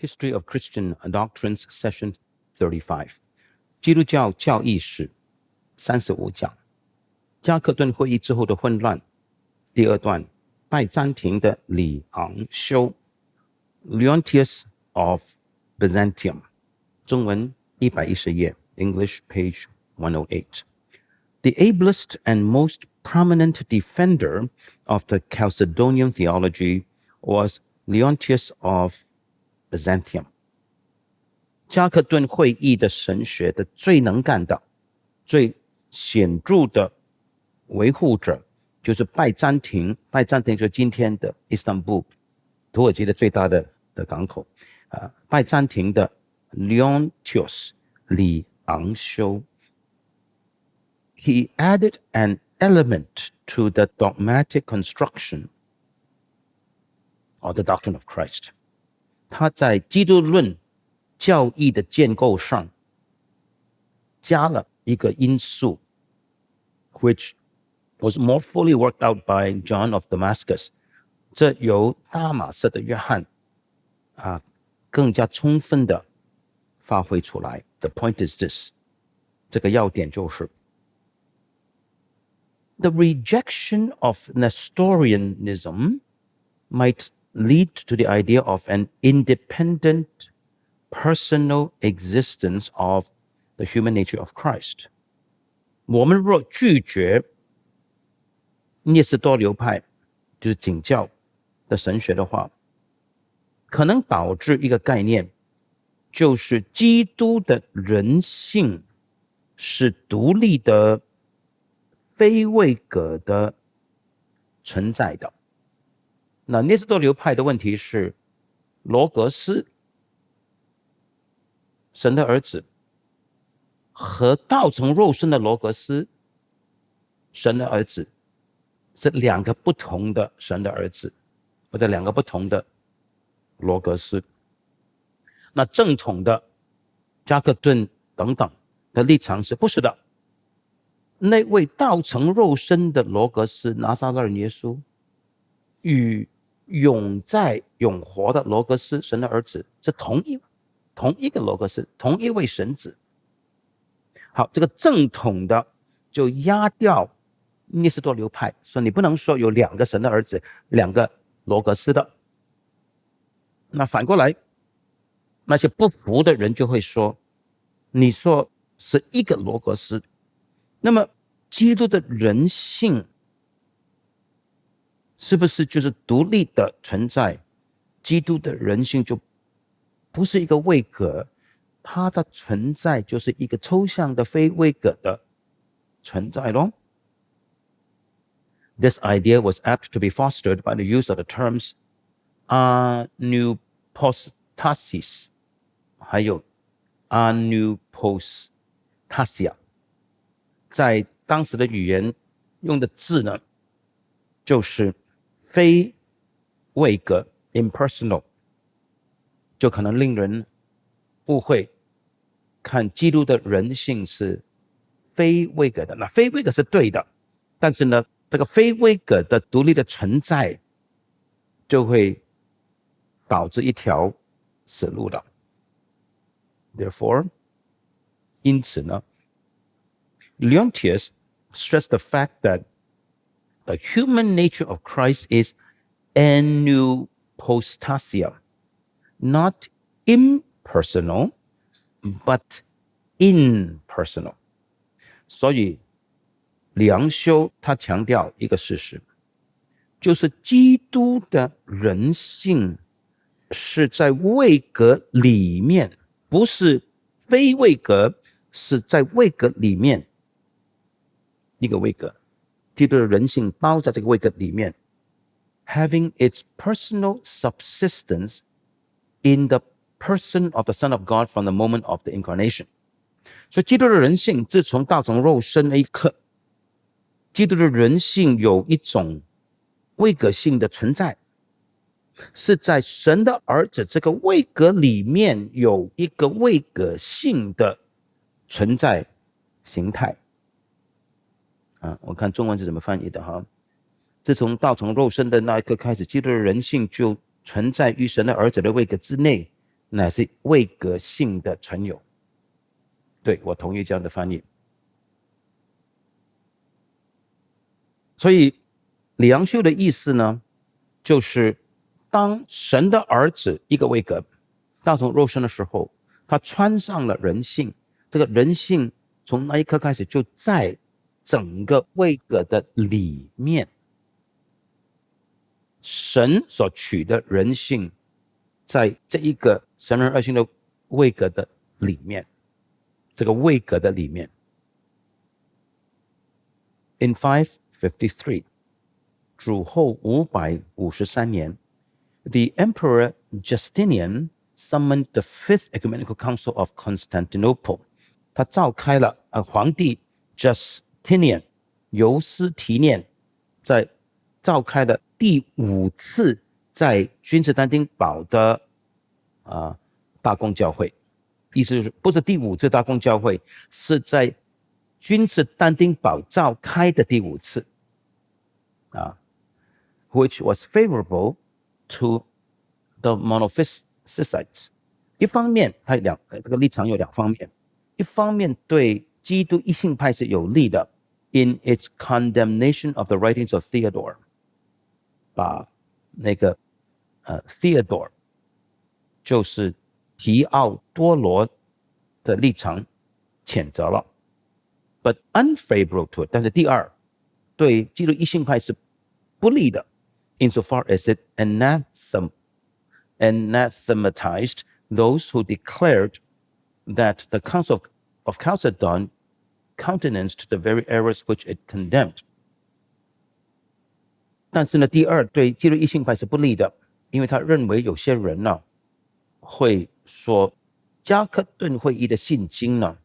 History of Christian Doctrines Session 35 基督教教义史35讲加克顿会议之后的混乱第二段拜占庭的里昂修 Leontys of Byzantium 中文110页 English page 108 The ablest and most prominent defender of the Chalcedonian theology was Leontys of Byzantium 加克顿会议的神学的最能干的最显著的维护者就是拜占庭就是今天的伊斯坦布土耳其的最大的港口拜占庭的 Leontios 里昂修 He added an element to the dogmatic construction of the doctrine of Christ他在基督论教义的建构上加了一个因素 which was more fully worked out by John of Damascus 这由大马色的约翰更加充分的发挥出来 The point is this 这个要点就是 The rejection of Nestorianism might lead to the idea of an independent personal existence of the human nature of Christ 我们若拒绝聂斯多流派就是景教的神学的话可能导致一个概念就是基督的人性是独立的非位格的存在的那聂斯多流派的问题是罗格斯神的儿子和道成肉身的罗格斯神的儿子是两个不同的神的儿子或者两个不同的罗格斯那正统的加克顿等等的立场是不是的那位道成肉身的罗格斯拿撒勒人耶稣与永在永活的罗格斯神的儿子是同一个罗格斯同一位神子好这个正统的就压掉聂斯多流派说你不能说有两个神的儿子两个罗格斯的那反过来那些不服的人就会说你说是一个罗格斯那么基督的人性是不是就是独立的存在基督的人性就不是一个位格它的存在就是一个抽象的非位格的存在咯 This idea was apt to be fostered by the use of the terms anupostasis 还有 anupostasia 在当时的语言用的字呢就是非位格 impersonal 就可能令人误会看基督的人性是非位格的那非位格是对的但是呢这个非位格的独立的存在就会导致一条死路的 Therefore 因此呢 Leontius stressed the fact that the human nature of Christ is anupostasia not impersonal but impersonal 所以里昂修他强调一个事实就是基督的人性是在位格里面不是非位格是在位格里面一个位格基督的人性包在这个位格里面 having its personal subsistence in the person of the Son of God from the moment of the incarnation 所以基督的人性自从道成肉身那一刻基督的人性有一种位格性的存在是在神的儿子这个位格里面有一个位格性的存在形态我看中文是怎么翻译的哈自从道成肉身的那一刻开始基督的人性就存在于神的儿子的位格之内乃是位格性的存有。对，我同意这样的翻译。所以里昂修的意思呢，就是当神的儿子一个位格道成肉身的时候，他穿上了人性，这个人性从那一刻开始就在整个位格的里面，神所取的人性在这一个神人二性的位格的里面，这个位格的里面。 In 553主后553年 The Emperor Justinian summoned the Fifth Ecumenical Council of Constantinople. 他召开了皇帝 Justinian 尤斯提念在召开了第5次在君士坦丁堡的大公教会。意思就是不是第5次大公教会，是在君士坦丁堡召开的第5次which was favorable to the Monophthalites. 一方面它这个立场有2方面，一方面对基督一性派是有利的 in its condemnation of the writings of Theodore. 把那个Theodore 就是提奥多罗的立场谴责了， but unfavorable to it. 但是第二，对基督一性派是不利的 insofar as it anathematized those who declared that the Council of Chalcedon countenanced the very errors which it condemned. 但是呢，第二对基督一性派是不利的，因为他认为有些人呢会说加克顿会议的信经呢，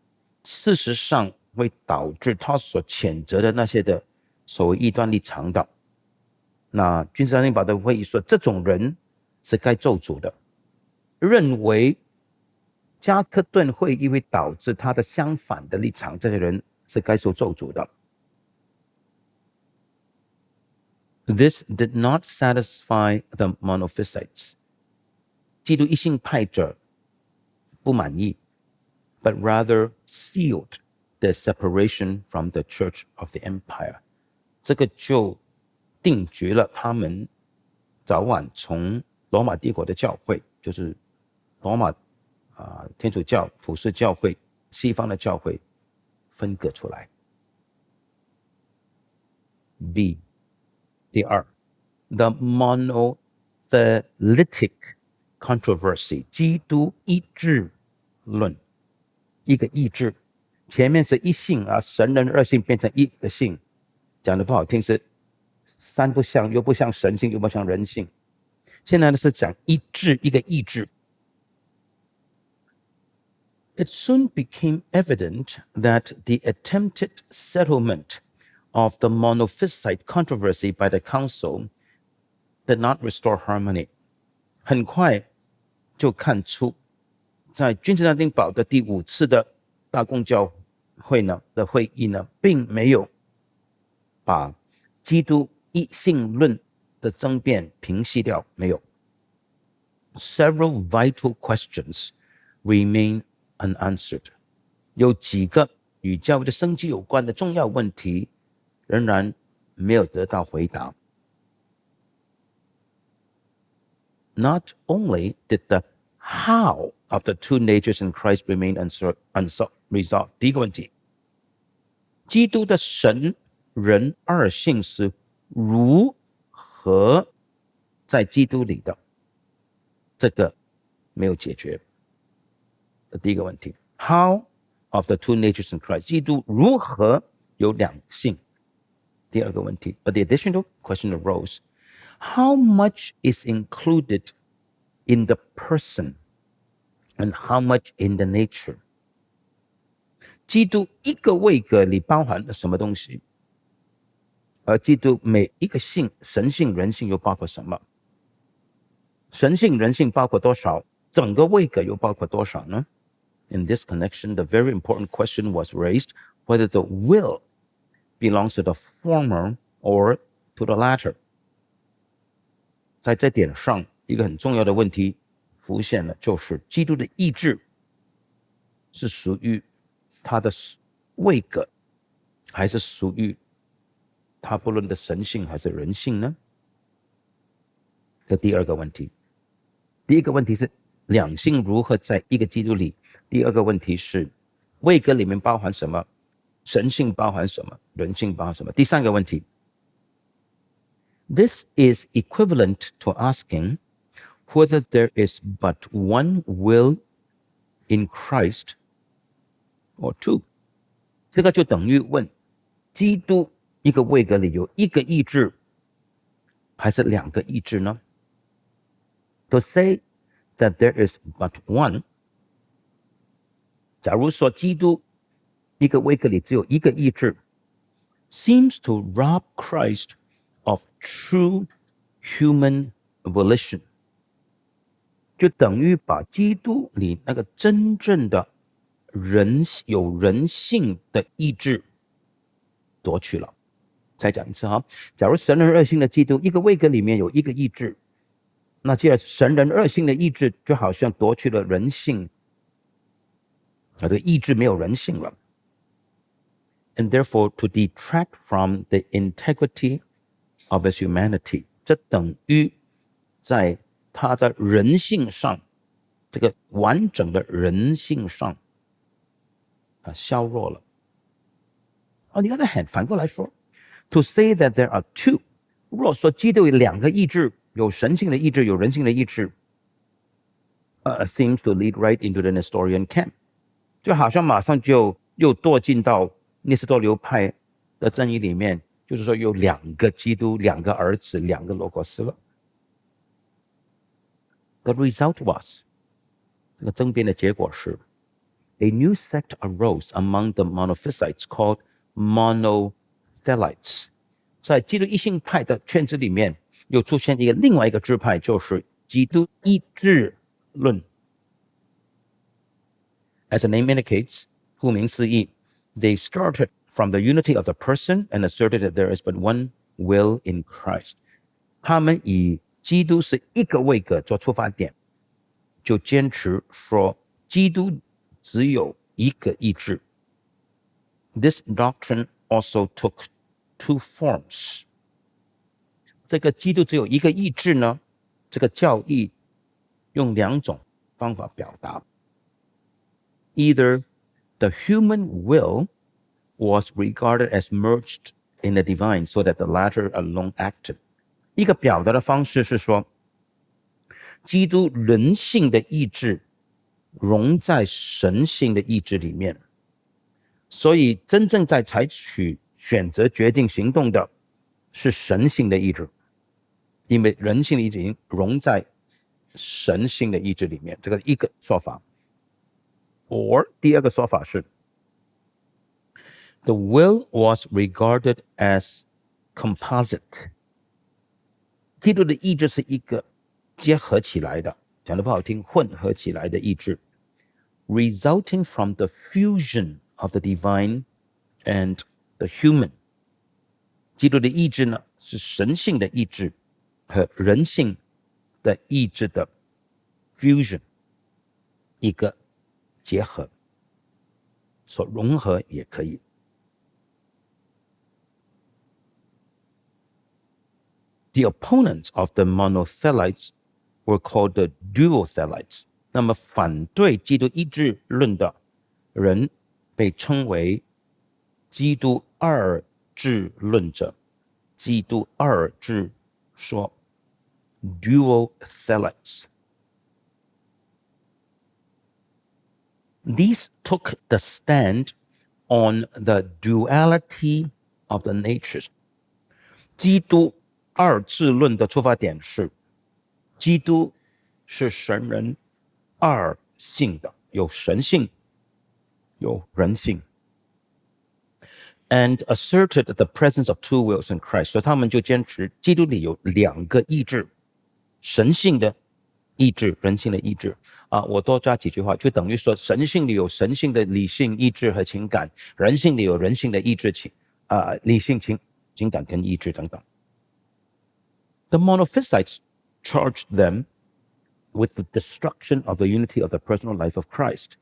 事实上会导致他所谴责的那些的所谓异端立场的。那君士坦丁堡的会议说，这种人是该咒诅的，认为加克顿会议会导致他的相反的立场，这些人是该受咒诅的。This did not satisfy the Monophthalites. 基督一性派者不满意 but rather sealed the separation from the Church of the Empire. 这个就定决了他们早晚从罗马帝国的教会，就是罗马天主教普世教会西方的教会分割出来。 B 第二 The Monophthalitic Controversy 基督一致论，一个意志，前面是一性神人二性变成一个性，讲的不好听是三不像，又不像神性，又不像人性。现在呢是讲一致，一个意志。It soon became evident that the attempted settlement of the Monophysite controversy by the council did not restore harmony. 很快就看出，在君士坦丁堡的第5次的大公教会呢的会议呢，并没有把基督一性论的争辩平息掉，没有。Several vital questions remain unanswered. 有几个与教会的生机有关的重要问题仍然没有得到回答。Not only did the how of the two natures in Christ remain unresolved. 第一个问题，基督的神人二性是如何在基督里的，这个没有解决。第一个问题 How of the two natures in Christ 基督如何有两性。第二个问题 But the additional question arose How much is included in the person and how much in the nature 基督一个位格里包含了什么东西，而基督每一个性神性人性又包括什么，神性人性包括多少，整个位格又包括多少呢？ In this connection, the very important question was raised whether the will belongs to the former or to the latter. 在这点上，一个很重要的问题浮现了，就是基督的意志是属于他的位格，还是属于他不论的神性还是人性呢？这第二个问题。第一个问题是两性如何在一个基督里，第二个问题是位格里面包含什么，神性包含什么，人性包含什么。第三个问题， This is equivalent to asking whether there is but one will in Christ or two. 这个就等于问基督一个位格里有一个意志还是两个意志呢？ To say that there is but one, 假如说基督一个位格里只有一个意志， seems to rob Christ of true human volition, 就等于把基督里那个真正的有人性的意志夺去了。再讲一次哈，假如神人二性的基督一个位格里面有一个意志，那既然神人二性的意志就好像夺去了人性，这个意志没有人性了。And therefore to detract from the integrity of his humanity, 这等于在他的人性上，这个完整的人性上削弱了。On the other hand, 反过来说， to say that there are two, 若说基督有两个意志，有神性的意志，有人性的意志seems to lead right into the Nestorian camp, 就好像马上就又堕进到聂斯多流派的争议里面，就是说有两个基督，两个儿子，两个罗果斯了。The result was, 这个争辩的结果是 a new sect arose among the Monophthalites called Monophthalites. 在基督一性派的圈子里面又出现另外一个支派，就是基督一致论。As the name indicates, 顾名思义， they started from the unity of the person and asserted that there is but one will in Christ. 他们以基督是一个位格做出发点，就坚持说基督只有一个意志。This doctrine also took two forms. 这个基督只有一个意志呢，这个教义用两种方法表达。Either the human will was regarded as merged in the divine, so that the latter alone acted. 一个表达的方式是说，基督人性的意志融在神性的意志里面，所以真正在采取选择决定行动的是神性的意志，因为人性的意志已经融在神性的意志里面，这个一个说法。or 第二个说法是 the will was regarded as composite. 基督的意志是一个结合起来的，讲得不好听，混合起来的意志， resulting from the fusion of the divine and the human. 基督的意志呢，是神性的意志和人性的意志的 fusion， 一个结合，说融合也可以。The opponents of the Monophthalites were called the Duophthalites. 那么反对基督一致论的人被称为基督二致论者，基督二致说 Duophthalites. These took the stand on the duality of the natures. 基督二致论的出发点是，基督是神人二性的，有神性，有人性。And asserted the presence of two wills in Christ. 所以他们就坚持基督里有两个意志，神性的意志，人性的意志。我多加几句话，就等于说神性里有神性的理性意志和情感，人性里有人性的意志理性情感跟意志等等。The Monophthalites charged them with the destruction of the unity of the personal life of Christ。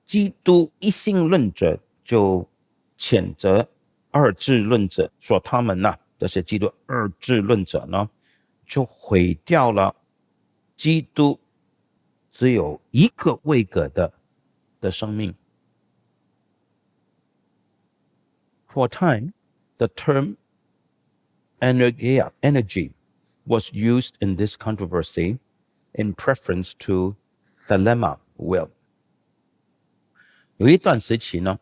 基督一性论者就谴责二智论者，说他们这些基督二智论者呢，就毁掉了基督只有一个位格的生命。For a time, the term energy was used in this controversy in preference to thelema will。 有一段时期呢，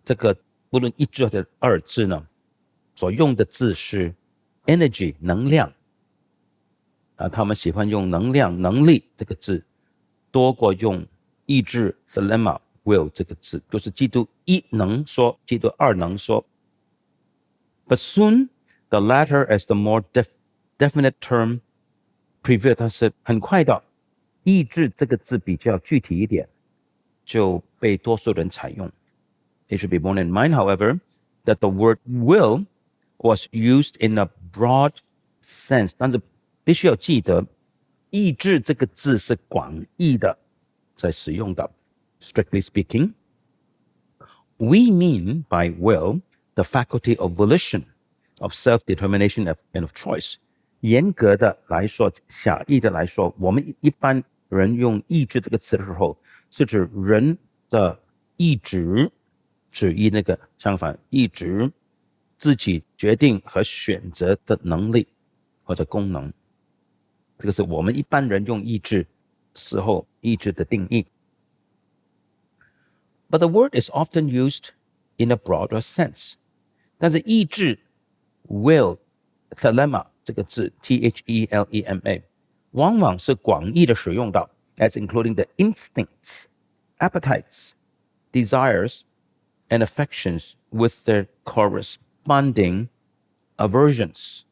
这个不论一致或二致呢，所用的字是 energy 能量他们喜欢用能量能力这个字多过用意志 thelema will 这个字，就是基督一能说，基督二能说。But soon the latter as the more definite term prevailed， 但是很快的意志这个字比较具体一点，就被多数人采用。It should be borne in mind, however, that the word will was used in a broad sense。 但是必须要记得，意志这个字是广义的在使用的。Strictly speaking, we mean by will the faculty of volition, of self-determination and of choice。 严格的来说，狭义的来说，我们一般人用意志这个词的时候，是指人的意志，指意那个相反，意志自己决定和选择的能力或者功能，这个是我们一般人用意志时候意志的定义。But the word is often used in a broader sense。 但是意志 will thelema 这个字 thelema 往往是广义的使用到 as including the instincts, appetites, desires, and affections with their corresponding aversions。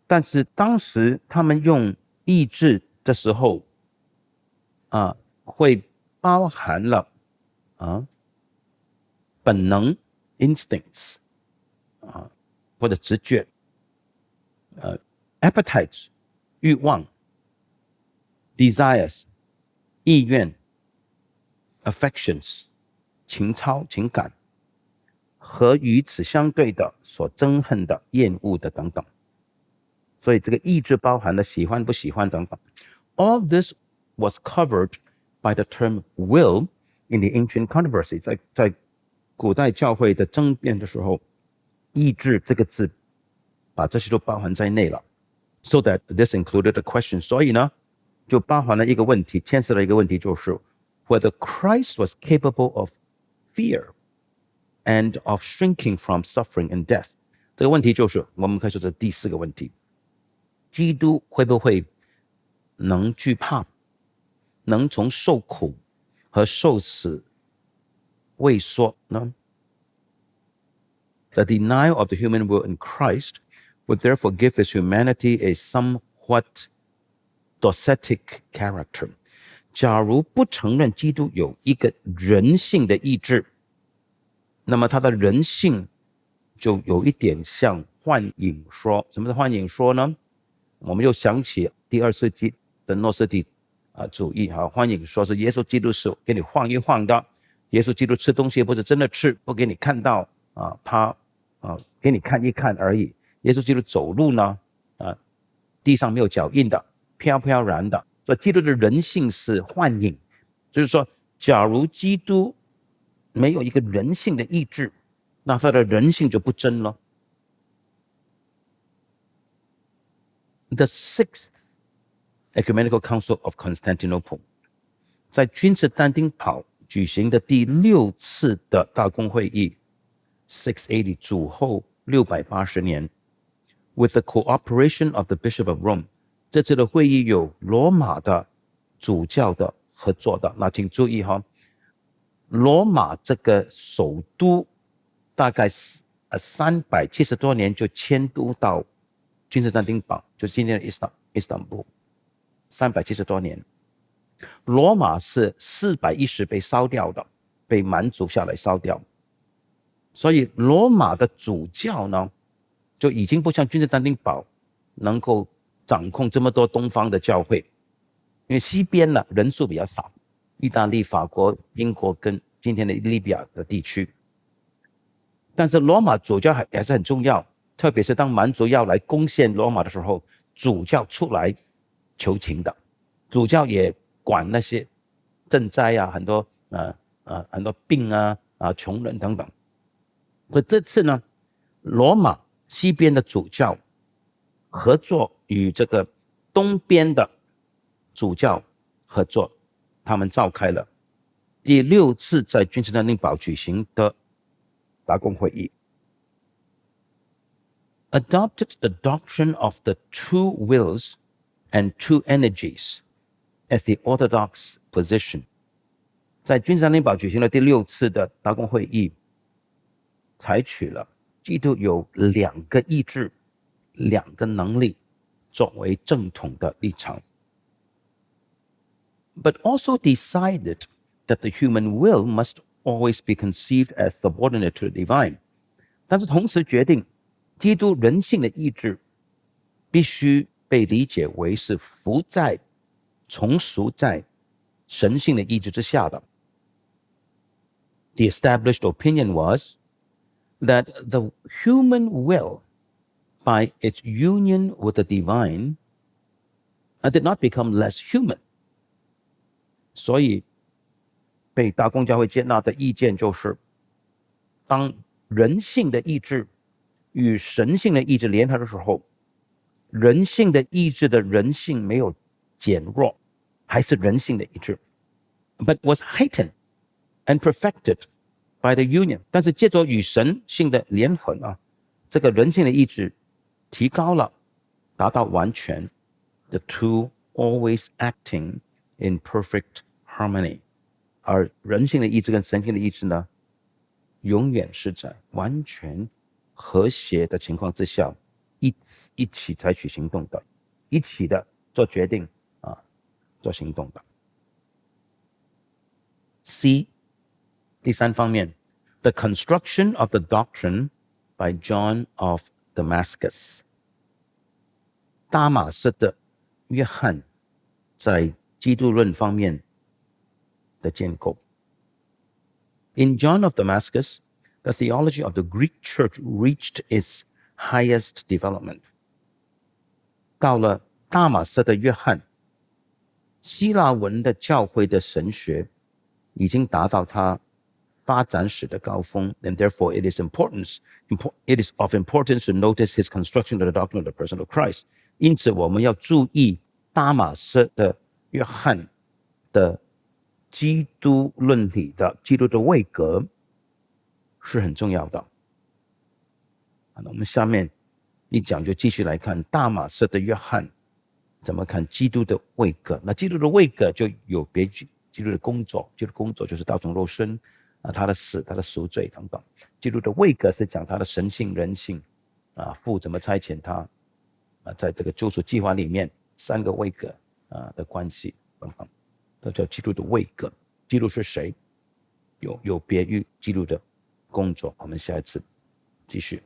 但是当时他们用意志的时候会包含了本能 instincts 或者直觉appetites 欲望 desires 意愿 affections 情操情感和与此相对的所憎恨的厌恶的等等。所以这个意志包含了喜欢不喜欢等等。 All this was covered by the term will in the ancient controversy。 在古代教会的争辩的时候，意志这个字把这些都包含在内了。 So that this included a question， 所以呢就包含了一个问题，牵涉了一个问题，就是 whether Christ was capable of fear and of shrinking from suffering and death。 这个问题就是我们可以说是第四个问题，基督会不会能惧怕，能从受苦和受死畏缩呢？ The denial of the human will in Christ would therefore give his humanity a somewhat docetic character。 假如不承认基督有一个人性的意志，那么他的人性就有一点像幻影说。什么是幻影说呢？我们又想起第二世纪的诺斯底主义幻影说是耶稣基督是给你晃一晃的，耶稣基督吃东西不是真的吃，不给你看到他给你看一看而已。耶稣基督走路呢地上没有脚印的，飘飘然的。所以基督的人性是幻影，就是说假如基督没有一个人性的意志，那他的人性就不真了。The Sixth Ecumenical Council of Constantinople 在君士坦丁堡举行的第6次的大公会议 680 主后680年 with the cooperation of the Bishop of Rome。 这次的会议有罗马的主教的合作的。那请注意罗马这个首都大概370多年就迁都到君士坦丁堡，就是今天的伊斯坦布，370多年。罗马是410被烧掉的，被蛮族下来烧掉。所以罗马的主教呢，就已经不像君士坦丁堡能够掌控这么多东方的教会，因为西边呢人数比较少，意大利、法国、英国跟今天的利比亚的地区。但是罗马主教还是很重要，特别是当蛮族要来攻陷罗马的时候，主教出来求情的，主教也管那些赈灾啊，很多病啊穷人等等。所以这次呢，罗马西边的主教合作与这个东边的主教合作，他们召开了第6次在君士坦丁堡举行的大公会议。Adopted the doctrine of the two wills and two energies as the orthodox position. 在君士坦丁堡举行了第6次的大公会议，采取了基督有2个意志、2个能力作为正统的立场。But also decided that the human will must always be conceived as subordinate to the divine. 但是同时决定基督人性的意志必须被理解为是服在、从属在神性的意志之下的。The established opinion was that the human will, by its union with the divine, did not become less human. 所以被大公教会接纳的意见就是，当人性的意志与神性的意志联合的时候，人性的意志的人性没有减弱，还是人性的意志 ，but was heightened and perfected by the union. 但是借着与神性的联合呢，这个人性的意志提高了，达到完全。The two always acting in perfect harmony. 而人性的意志跟神性的意志呢，永远是在完全和谐的情况之下，一起采取行动的，一起的做决定做行动的。C 第3方面 ，the construction of the doctrine by John of Damascus. 大马士的约翰在基督论方面的建构。In John of Damascus, the theology of the Greek church reached its highest development. 到了大马士的约翰，希腊文的教会的神学已经达到它发展史的高峰 and therefore it is of importance to notice his construction of the doctrine of the person of Christ. 因此我们要注意大马士的约翰的基督论理的基督的位格是很重要的。那我们下面一讲就继续来看大马士的约翰怎么看基督的位格。那基督的位格就有别于基督的工作，基督的工作就是道成肉身他的死、他的赎罪等等。基督的位格是讲他的神性、人性父怎么差遣他在这个救赎计划里面3个位格的关系等等，这叫基督的位格。基督是谁？有别于基督的工作。我们下一次继续。